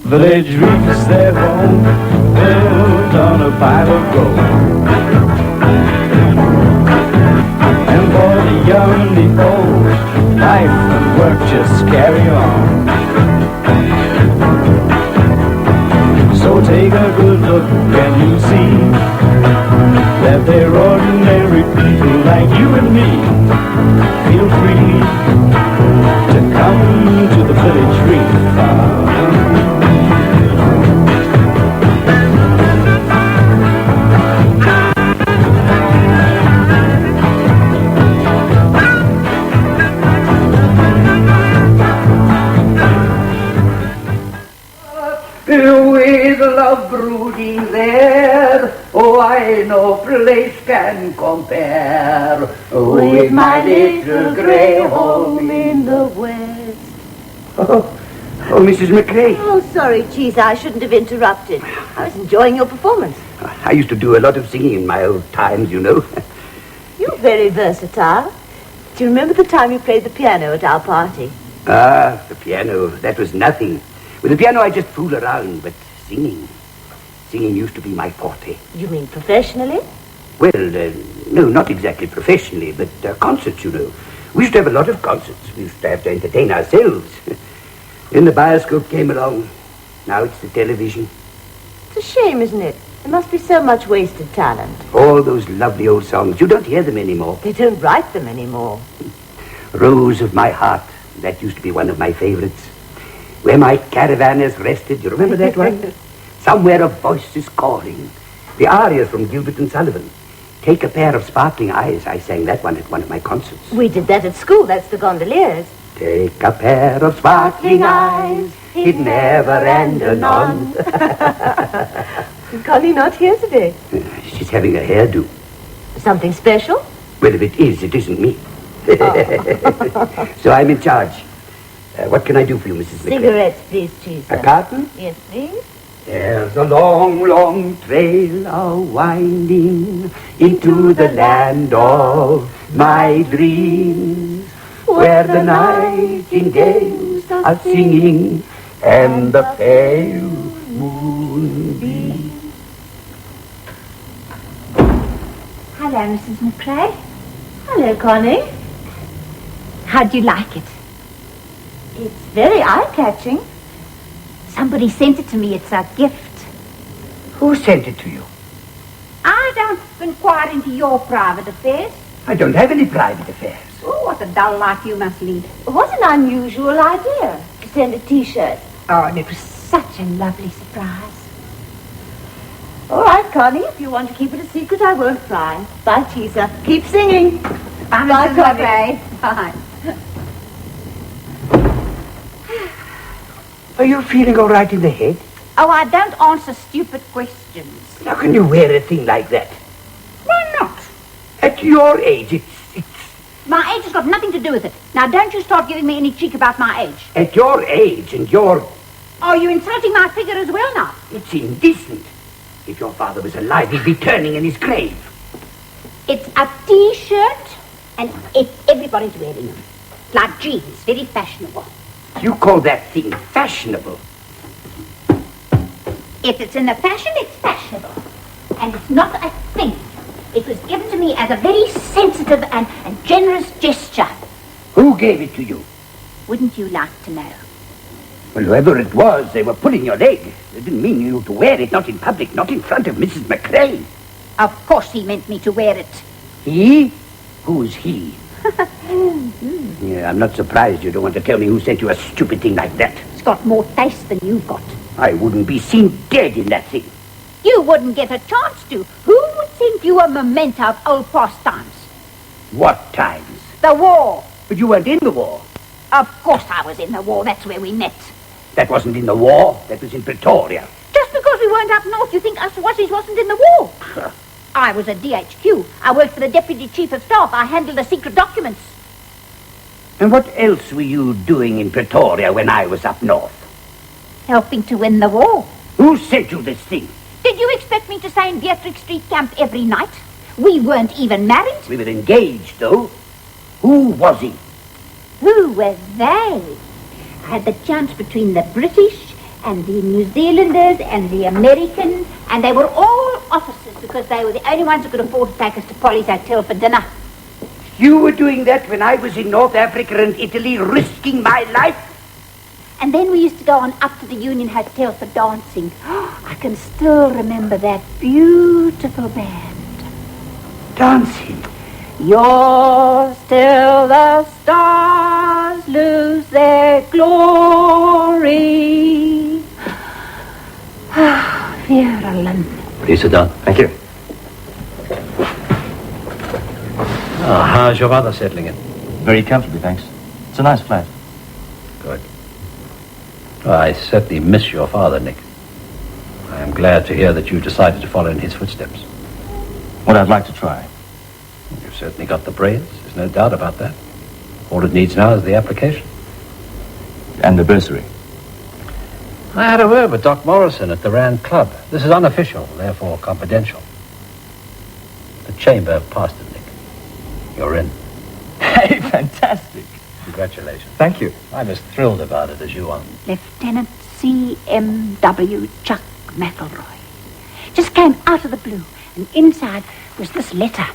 Village Reef is their home, built on a pile of gold. And for the young and the old, life and work just carry on. So take a good look and you'll see that they're ordinary people like you and me. Feel free to come to the Village Reef. With love brooding there, oh, I no place can compare with my little grey home in the west. Oh, Mrs. McCrae. Oh, sorry, Cheese, I shouldn't have interrupted. I was enjoying your performance. I used to do a lot of singing in my old times, you know. You're very versatile. Do you remember the time you played the piano at our party? Ah, the piano, that was nothing. With the piano I just fool around, but singing used to be my forte. You mean professionally? Well, no, not exactly professionally, but concerts, you know. We used to have a lot of concerts. We used to have to entertain ourselves. Then the bioscope came along. Now it's the television. It's a shame, isn't it? There must be so much wasted talent. All those lovely old songs, you don't hear them anymore. They don't write them anymore. Rose of My Heart, that used to be one of my favorites. Where my caravan has rested, you remember that one? Somewhere a voice is calling. The arias from Gilbert and Sullivan. Take a pair of sparkling eyes. I sang that one at one of my concerts. We did that at school. That's the Gondoliers. Take a pair of sparkling eyes, it never and anon. Is Connie not here today? She's having a hairdo. Something special? Well, if it is, it isn't me. Oh. So I'm in charge. What can I do for you, Mrs. McCrae? Cigarettes, please, Cheese. A carton? Yes, please. There's a long, long trail a-winding into the land of my dreams, where the nightingales are singing and the pale moon beams. Hello, Mrs. McCrae. Hello, Connie. How'd you like it? It's very eye-catching. Somebody sent it to me. It's a gift. Who sent it to you? I don't inquire into your private affairs. I don't have any private affairs. Oh, what a dull life you must lead. What an unusual idea to send a T-shirt. Oh, and it was such a lovely surprise. All right, Connie, if you want to keep it a secret, I won't pry. Bye, Cheeser. Keep singing. Bye, Bye, Mrs. Connie. McCrae. Bye. Are you feeling all right in the head? Oh, I don't answer stupid questions. How can you wear a thing like that? Why not? At your age, it's... My age has got nothing to do with it. Now, don't you start giving me any cheek about my age. At your age and your... Are you insulting my figure as well now? It's indecent. If your father was alive, he'd be turning in his grave. It's a T-shirt, and everybody's wearing them. Like jeans, very fashionable. You call that thing fashionable? If it's in the fashion, it's fashionable. And it's not a thing. It was given to me as a very sensitive and generous gesture. Who gave it to you? Wouldn't you like to know? Well, whoever it was, they were pulling your leg. They didn't mean you to wear it, not in public, not in front of Mrs. McCrae. Of course he meant me to wear it. He? Who's he? Yeah, I'm not surprised you don't want to tell me who sent you a stupid thing like that. It's got more taste than you've got. I wouldn't be seen dead in that thing. You wouldn't get a chance to. Who would send you a memento of old past times? What times? The war. But you weren't in the war. Of course I was in the war. That's where we met. That wasn't in the war. That was in Pretoria. Just because we weren't up north, you think us Aussies wasn't in the war? I was at DHQ. I worked for the Deputy Chief of Staff. I handled the secret documents. And what else were you doing in Pretoria when I was up north? Helping to win the war. Who sent you this thing? Did you expect me to stay in Beatrix Street camp every night? We weren't even married. We were engaged, though. Who was he? Who were they? I had the chance between the British and the New Zealanders and the Americans, and they were all officers because they were the only ones who could afford to take us to Polly's Hotel for dinner. You were doing that when I was in North Africa and Italy, risking my life? And then we used to go on up to the Union Hotel for dancing. I can still remember that beautiful band. Dancing? You're still the stars lose their glory. Veeralyn. Please sit down. Thank you. How's your mother settling in? Very comfortably, thanks. It's a nice flat. Good. Well, I certainly miss your father, Nick. I am glad to hear that you decided to follow in his footsteps. Well, I'd like to try. You've certainly got the brains. There's no doubt about that. All it needs now is the application. And the bursary. I had a word with Doc Morrison at the Rand Club. This is unofficial, therefore confidential. The chamber have passed it, Nick. You're in. Hey, fantastic. Congratulations. Thank you. I'm as thrilled about it as you are. Lieutenant C.M.W. Chuck McElroy. Just came out of the blue, and inside was this letter.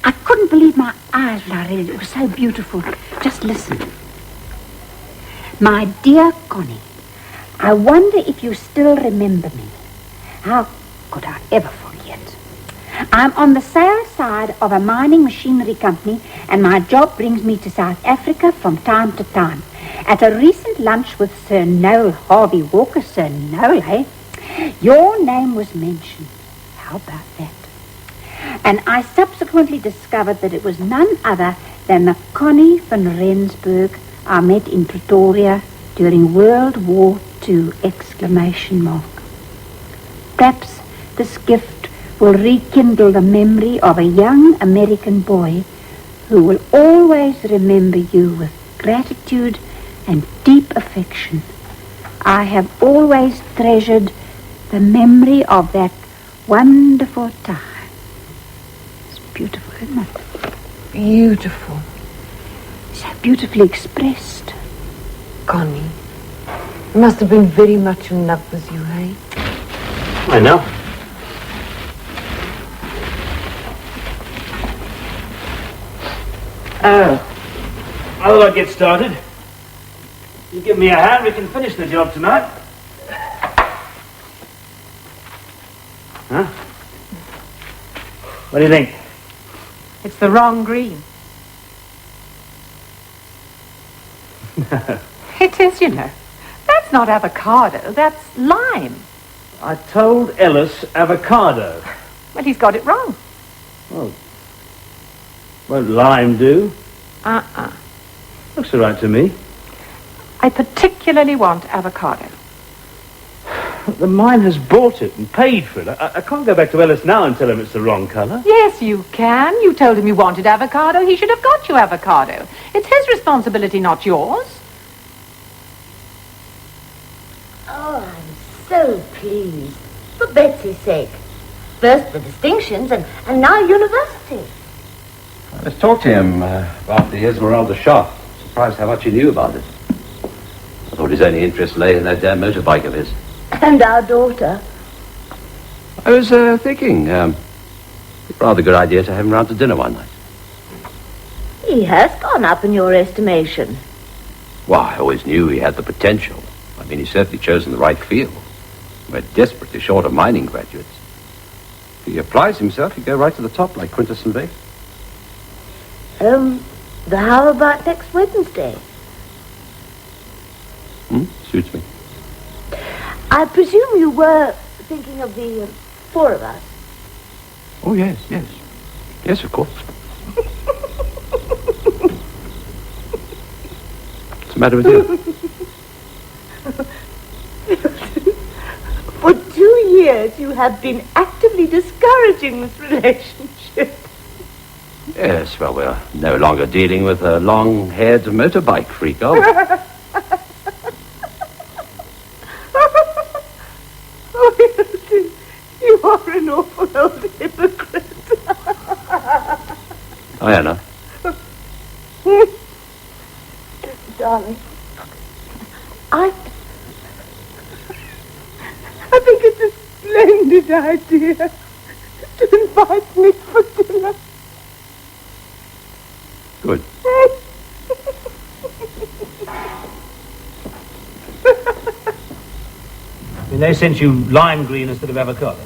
I couldn't believe my eyes when I read it. It was so beautiful. Just listen. My dear Connie, I wonder if you still remember me. How could I ever forget? I'm on the sales side of a mining machinery company, and my job brings me to South Africa from time to time. At a recent lunch with Sir Noel Harvey Walker, Sir Noel, your name was mentioned. How about that? And I subsequently discovered that it was none other than the Connie van Rensburg I met in Pretoria during World War II, ! Perhaps this gift will rekindle the memory of a young American boy who will always remember you with gratitude and deep affection. I have always treasured the memory of that wonderful time. It's beautiful, isn't it? Beautiful. So beautifully expressed. Connie, he must have been very much in love with you, eh? I know. How will I get started? You give me a hand, we can finish the job tonight. Huh? What do you think? It's the wrong green. It is, you know. That's not avocado, that's lime. I told Ellis avocado. Well, he's got it wrong. Won't lime do? Uh-uh. Looks all right to me. I particularly want avocado. The mine has bought it and paid for it. I can't go back to Ellis now and tell him it's the wrong colour. Yes, you can. You told him you wanted avocado. He should have got you avocado. It's his responsibility, not yours. Oh, I'm so pleased. For Betsy's sake. First the distinctions and now university. Let's talk to him about the Esmeralda shot. Surprised how much he knew about it. I thought his only interest lay in that damn motorbike of his. And our daughter. I was thinking, rather good idea to have him round to dinner one night. He has gone up in your estimation. Well, I always knew he had the potential. I mean, he's certainly chosen the right field. We're desperately short of mining graduates. If he applies himself, he'd go right to the top like Quintus and Bates. How about next Wednesday? Suits me. I presume you were thinking of the four of us. Oh, yes. Yes, of course. What's the matter with you? For 2 years you have been actively discouraging this relationship. Yes, well, we're no longer dealing with a long-haired motorbike freak, are we? Oh, Hilton, you are an awful old hypocrite. I know. Darling, I think it's a splendid idea to invite Nick for dinner. Good. They sent you lime green instead of avocado.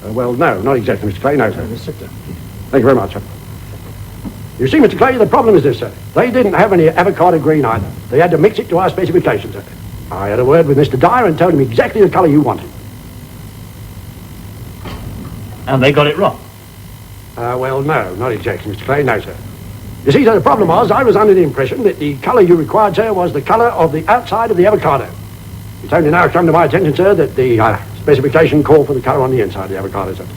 Well, no, not exactly, Mr. Clay, no, sir. Sit down. Thank you very much, sir. You see, Mr. Clay, the problem is this, sir. They didn't have any avocado green either. They had to mix it to our specifications, sir. I had a word with Mr. Dyer and told him exactly the colour you wanted. And they got it wrong. Well, no, not exactly, Mr. Clay, no, sir. You see, sir, the problem was I was under the impression that the colour you required, sir, was the colour of the outside of the avocado. It's only now come to my attention, sir, that the specification called for the colour on the inside of the avocado, sir.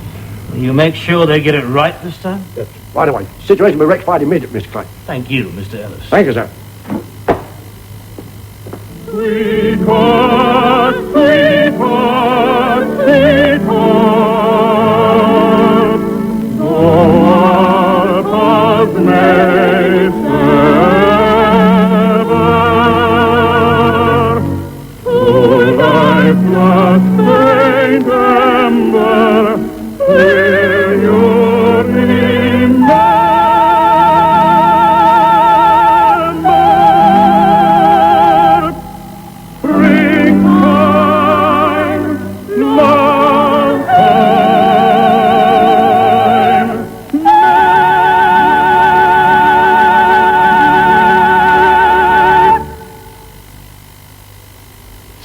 Will you make sure they get it right this time? Yes. Right away. Situation will be rectified immediately, Mr. Clay. Thank you, Mr. Ellis. Thank you, sir. Sweetheart, sweetheart, sweetheart, though our paths may sever, through life's last faint ember, will you remember?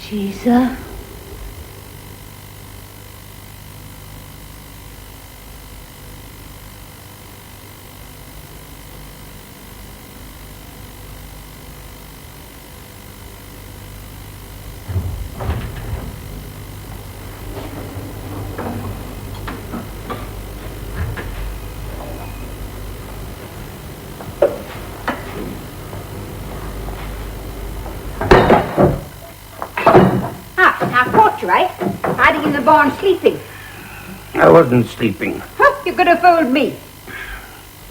Jesus. I caught you, eh? Hiding in the barn sleeping. I wasn't sleeping. Huh, you could have fooled me.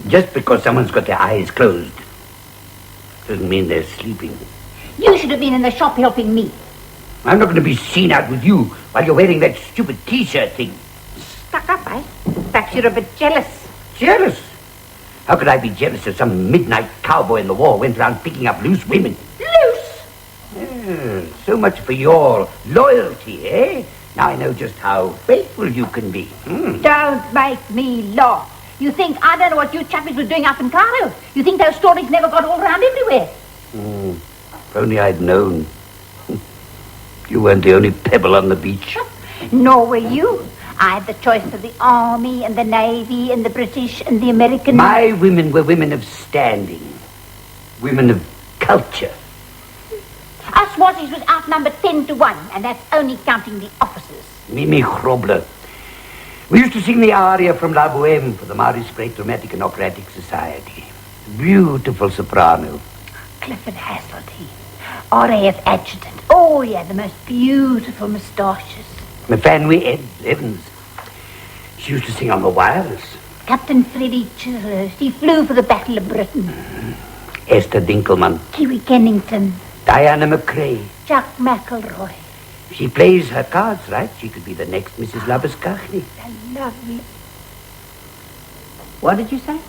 Just because someone's got their eyes closed doesn't mean they're sleeping. You should have been in the shop helping me. I'm not going to be seen out with you while you're wearing that stupid T-shirt thing. Stuck up, eh? Perhaps you're a bit jealous. Jealous? How could I be jealous if some midnight cowboy in the war went around picking up loose women? Loose? So much for your loyalty, eh? Now I know just how faithful you can be. Don't make me laugh. You think I don't know what you chappies were doing up in Cairo? You think those stories never got all around everywhere? If only I'd known. You weren't the only pebble on the beach. Nor were you. I had the choice of the Army and the Navy and the British and the American... My women were women of standing. Women of culture. Us Swazies was outnumbered 10-1, and that's only counting the officers. Mimi Grobler. We used to sing the aria from La Boheme for the Maurice Dramatic and Operatic Society. Beautiful soprano. Clifford Hasselty, RAF adjutant. Oh, he had the most beautiful moustaches. Fanny Evans. She used to sing on the wireless. Captain Freddie Chislehurst. He flew for the Battle of Britain. Esther Dinkelman. Kiwi Kennington. Diana McCrae. Jack McElroy. If she plays her cards right, she could be the next Mrs. Labuschagne. Lovely. What did you say?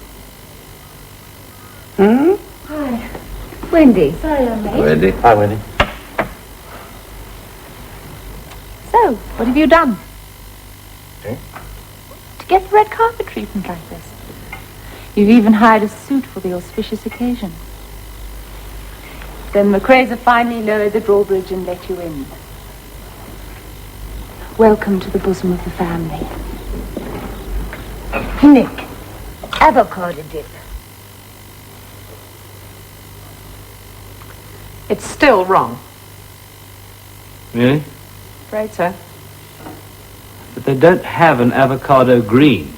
Hi. Wendy. Sorry I'm late. Wendy. Hi, Wendy. So, what have you done? Eh? To get the red carpet treatment like this. You've even hired a suit for the auspicious occasion. Then McCrae's have finally lowered the drawbridge and let you in. Welcome to the bosom of the family. Nick. Avocado dip. It's still wrong. Really? Afraid so. But they don't have an avocado green.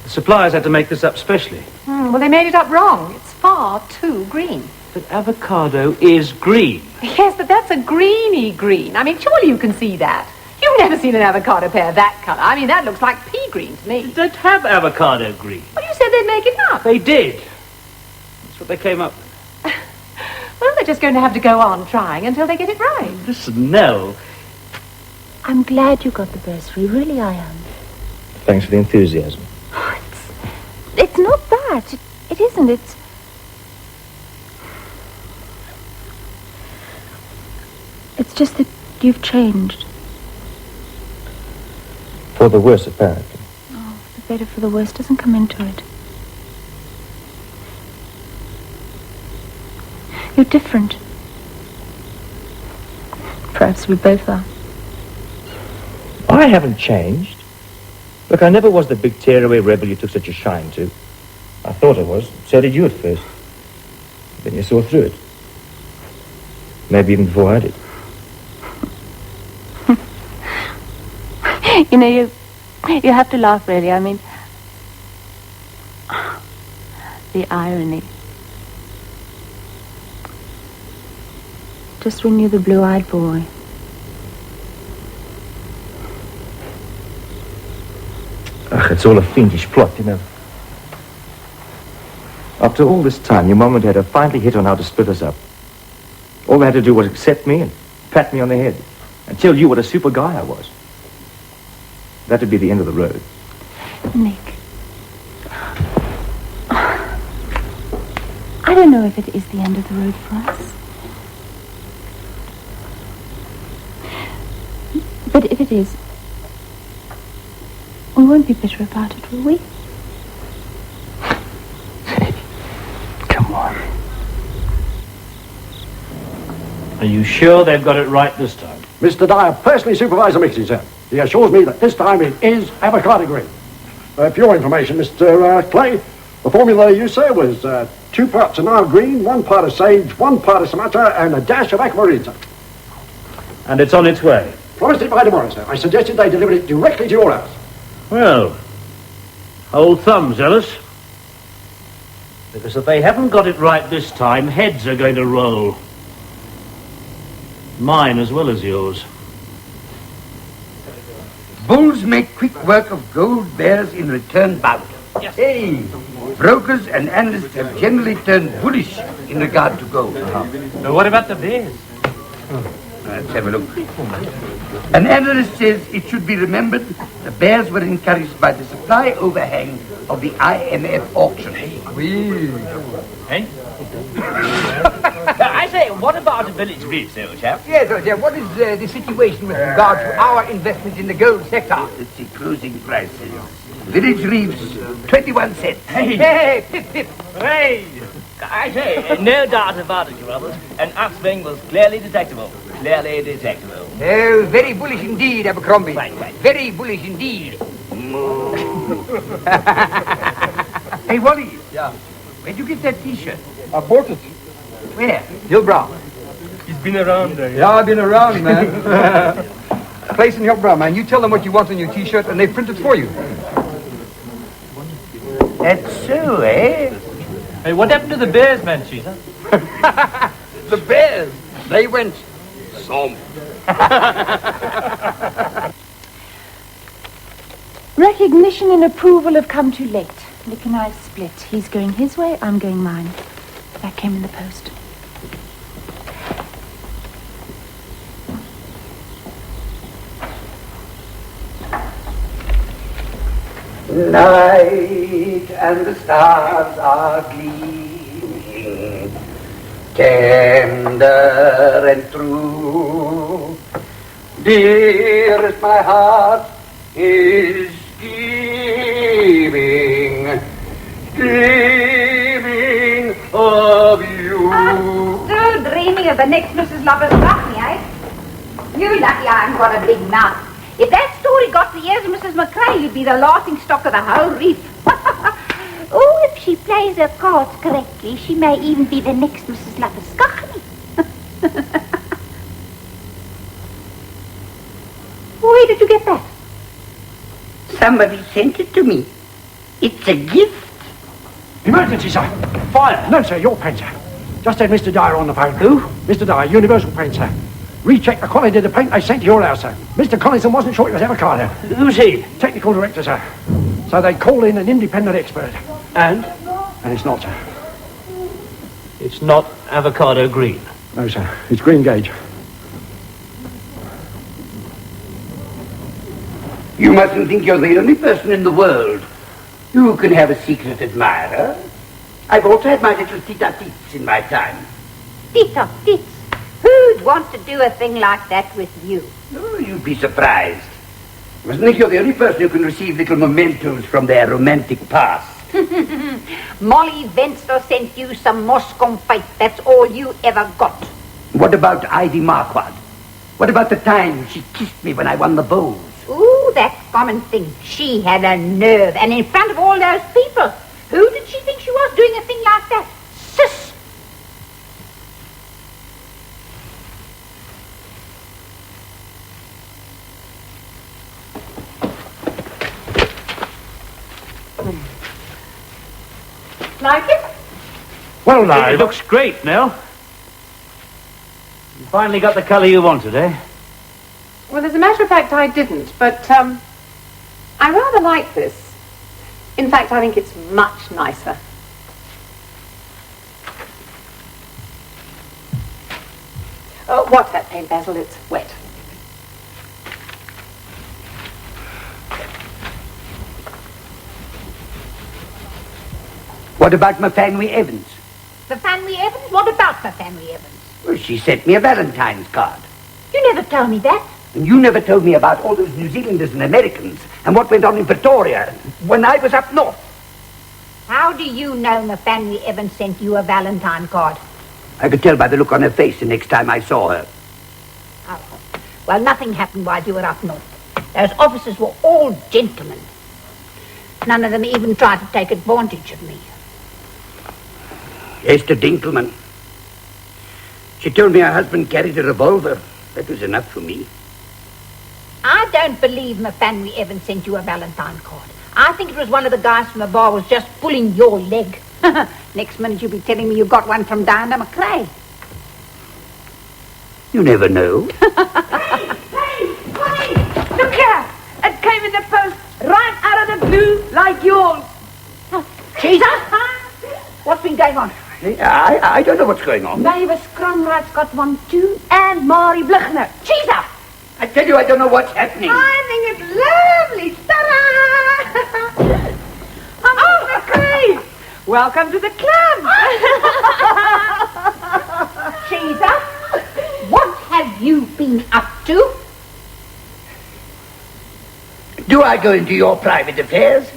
The suppliers had to make this up specially. Well, they made it up wrong. It's far too green. But avocado is green. Yes, but that's a greeny green. I mean, surely you can see that. You've never seen an avocado pear that colour. I mean, that looks like pea green to me. They don't have avocado green. Well, you said they'd make it up. They did. That's what they came up with. Well, they're just going to have to go on trying until they get it right. Listen, Nell. I'm glad you got the bursary. Really, I am. Thanks for the enthusiasm. It's not that. It isn't. It's just that you've changed. For the worse, apparently. Oh, the better for the worse doesn't come into it. You're different. Perhaps we both are. I haven't changed. Look, I never was the big tearaway rebel you took such a shine to. I thought I was. So did you at first. Then you saw through it. Maybe even before I did. You know, you have to laugh, really. I mean, the irony. Just when you're the blue-eyed boy. Ach, it's all a fiendish plot, you know. After all this time, your mum and dad have finally hit on how to split us up. All they had to do was accept me and pat me on the head and tell you what a super guy I was. That would be the end of the road. Nick. I don't know if it is the end of the road for us. But if it is, we won't be bitter about it, will we? Come on. Are you sure they've got it right this time? Mr. Dyer personally supervised the mixing, sir. He assures me that this time it is avocado green. For your information, Mr. Clay, the formula they used, sir, was 2 parts of Nile green, 1 part of sage, 1 part of Sumatra, and a dash of aquamarine, sir. And it's on its way. Promised it by tomorrow, sir. I suggested they deliver it directly to your house. Well, old thumbs, Ellis. Because if they haven't got it right this time, heads are going to roll. Mine as well as yours. Bulls make quick work of gold bears in return bout. Yes. Hey, brokers and analysts have generally turned bullish in regard to gold. But what about the bears? Let's have a look. An analyst says it should be remembered the bears were encouraged by the supply overhang of the IMF auction. Hey? I say, what about Village Reefs, old chap? Yes, old chap, what is the situation with regard to our investment in the gold sector? Let's see, closing prices. Village Reefs, 21 cents. Hey, pip, pip. Hey! I say, no doubt about it, Roberts. An upswing was clearly detectable. Clearly detectable. Oh, very bullish indeed, Abercrombie. Right. Very bullish indeed. Hey, Wally. Yeah. Where'd you get that T-shirt? I bought it. Where? Hillbrow. He's been around there. Yeah, I've been around, man. Place in Hillbrow, man. You tell them what you want on your T-shirt and they print it for you. That's so, eh? Hey, what happened to the bears, Manchester? The bears, they went some. Recognition and approval have come too late. Nick and I split. He's going his way, I'm going mine. That came in the post. Night and the stars are gleaming, tender and true. Dearest, my heart is dreaming of you. Still dreaming of the next Mrs. Lover's Cockney, eh? You lucky I haven't got a big mouth. If that story got the ears of Mrs. McRae, you'd be the laughing stock of the whole reef. Oh, if she plays her cards correctly, she may even be the next Mrs. Lover's Cockney. Where did you get that? Somebody sent it to me. It's a gift. Emergency, sir. Fire. No, sir, your paint, sir. Just had Mr. Dyer on the phone. Who? Mr. Dyer, Universal Paint, sir. Recheck the quality of the paint they sent to your house, sir. Mr. Collinson wasn't sure it was avocado. Who's he? Technical director, sir. So they called in an independent expert. And? And it's not, sir. It's not avocado green. No, sir. It's green gauge. You mustn't think you're the only person in the world who can have a secret admirer. I've also had my little tita-tits in my time. Tita-tits? Who'd want to do a thing like that with you? Oh, you'd be surprised. You mustn't think you're the only person who can receive little mementos from their romantic past. Molly Venster sent you some moss confite. That's all you ever got. What about Ivy Marquardt? What about the time she kissed me when I won the bowls? Ooh, that common thing. She had a nerve. And in front of all those people. Who did she think she was doing a thing like that? Sis! Like it? Well, now, it looks great, Nell. You finally got the colour you wanted, eh? Well, as a matter of fact, I didn't, but I rather like this. In fact, I think it's much nicer. Watch that paint, Basil. It's wet. What about Mafanwy Evans? Mafanwy Evans? What about Mafanwy Evans? Well, she sent me a Valentine's card. You never told me that. And you never told me about all those New Zealanders and Americans and what went on in Pretoria when I was up north. How do you know Mafanwy Evans sent you a Valentine card? I could tell by the look on her face the next time I saw her. Oh, well, nothing happened while you were up north. Those officers were all gentlemen. None of them even tried to take advantage of me. Esther Dinkelman. She told me her husband carried a revolver. That was enough for me. I don't believe Mafanwy Evans sent you a Valentine card. I think it was one of the guys from the bar was just pulling your leg. Next minute you'll be telling me you got one from Diana McRae. You never know. Hey! Look here! It came in the post right out of the blue like yours. Jesus! What's been going on? I don't know what's going on. Mavis Cronrad's got one too, and Mari Blichner. Jesus! I tell you, I don't know what's happening. I think it's lovely. Ta-da! Oh, McRae! Welcome to the club. Jesus, what have you been up to? Do I go into your private affairs?